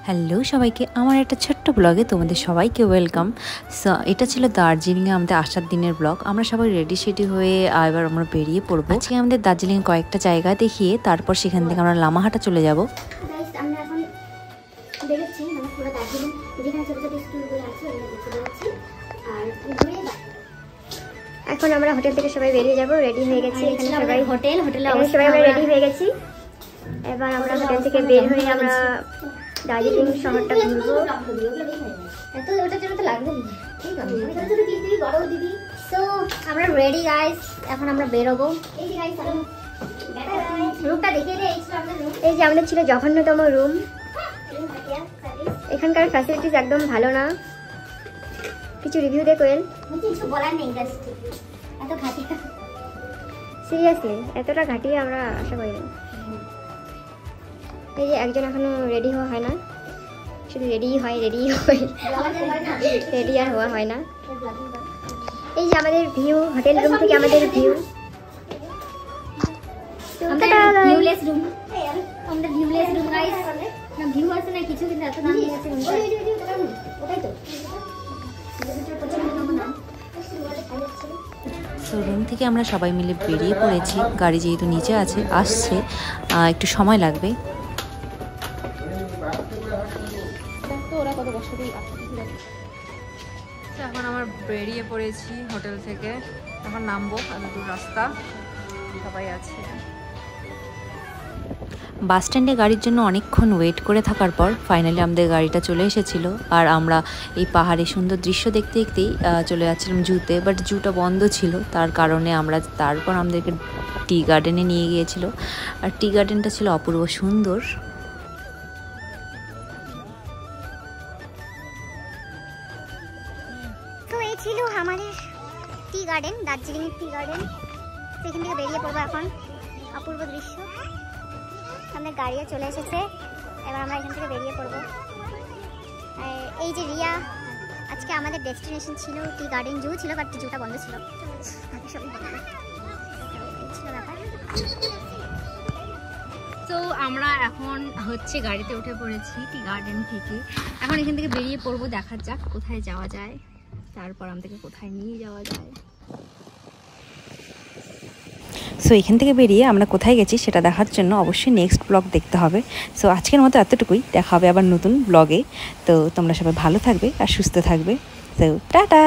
Hello সবাইকে আমার একটা ছোট্ট ব্লগে তোমাদের সবাইকে ওয়েলকাম। সো এটা ছিল দার্জিলিংয়ে আমাদের আসার দিনের ব্লগ। আমরা সবাই রেডি সেডি হয়ে এবার আমরা বেরিয়ে পড়বো। আজকে আমাদের দার্জিলিংয়ে কয়েকটা জায়গা দেখিয়ে তারপর সেখান থেকে আমরা লামাহাটা চলে যাব। এখন আমরা হোটেল থেকে সবাই বেরিয়ে যাব, রেডি হয়ে গেছি। এখানে সবাই হোটেলে সবাই আমরা রেডি হয়ে গেছি। এবার আমরা হোটেল থেকে বের হয়ে আমরা দার্জিলিং শহরটা ঘুরবো। ওটার জন্য তো লাগবে। সো আমরা রেডি গাইস, এখন আমরা বেরোবো। রুমটা দেখিয়ে দে। এই যে আমাদের ছিল জঘন্যতম রুম। এখানকার ফ্যাসিলিটিস একদম ভালো না। কিছু রিভিউ দে কোয়েল। কিছু বলার নেই, জাস্ট এত ঘাটি, সিরিয়াসলি এতটা ঘাটি আমরা আশা করিনি। এই যে একজন এখনো রেডি হওয়া হয় না, শুধু রেডি হয় রেডি আর হওয়া হয় না। এই যে আমাদের ভিউ, হোটেল রুম থেকে আমাদের ভিউ। ভিউলেস রুম গাইস, না ভিউ আছে না কিছু, কিন্তু এত দামি আছে রুমটা। ওটাই তো তো রুম থেকে আমরা সবাই মিলে বেরিয়ে পড়েছি। গাড়ি যেহেতু নিচে আছে, আসছে, একটু সময় লাগবে। এখন আমরা বেরিয়ে পড়েছি হোটেল থেকে, এখন নামবো। এত দূর রাস্তা, সবাই আছে। বাস স্ট্যান্ডে গাড়ির জন্য অনেকক্ষণ ওয়েট করে থাকার পর ফাইনালি আমাদের গাড়িটা চলে এসেছিল। আর আমরা এই পাহাড়ে সুন্দর দৃশ্য দেখতে দেখতেই চলে যাচ্ছিলাম জুতে, বাট জুটা বন্ধ ছিল। তার কারণে আমরা তারপর আমাদেরকে টি গার্ডেনে নিয়ে গিয়েছিল। আর টি গার্ডেনটা ছিল অপূর্ব সুন্দর। তো এই ছিল আমাদের টি গার্ডেন, দার্জিলিংয়ের টি গার্ডেন। সেখান থেকে বেরিয়ে পড়বো এখন। অপূর্ব দৃশ্য। আমাদের গাড়িও চলে এসেছে, এবার আমরা এখান থেকে বেরিয়ে পড়বো। এই যে রিয়া, আজকে আমাদের ডেস্টিনেশন ছিল টি গার্ডেন। জু ছিল, বাট জুটা বন্ধ ছিল। তো আমরা এখন হচ্ছে গাড়িতে উঠে পড়েছি টি গার্ডেন থেকে। এখন এখান থেকে বেরিয়ে পড়বো, দেখা যাক কোথায় যাওয়া যায়, তারপর আমাদেরকে কোথায় নিয়ে যাওয়া যায়। সো এখান থেকে বেরিয়ে আমরা কোথায় গেছি সেটা দেখার জন্য অবশ্যই নেক্সট ব্লগ দেখতে হবে। সো আজকের মতো এতটুকুই, দেখা হবে আবার নতুন ব্লগে। তো তোমরা সবাই ভালো থাকবে আর সুস্থ থাকবে। তো টাটা।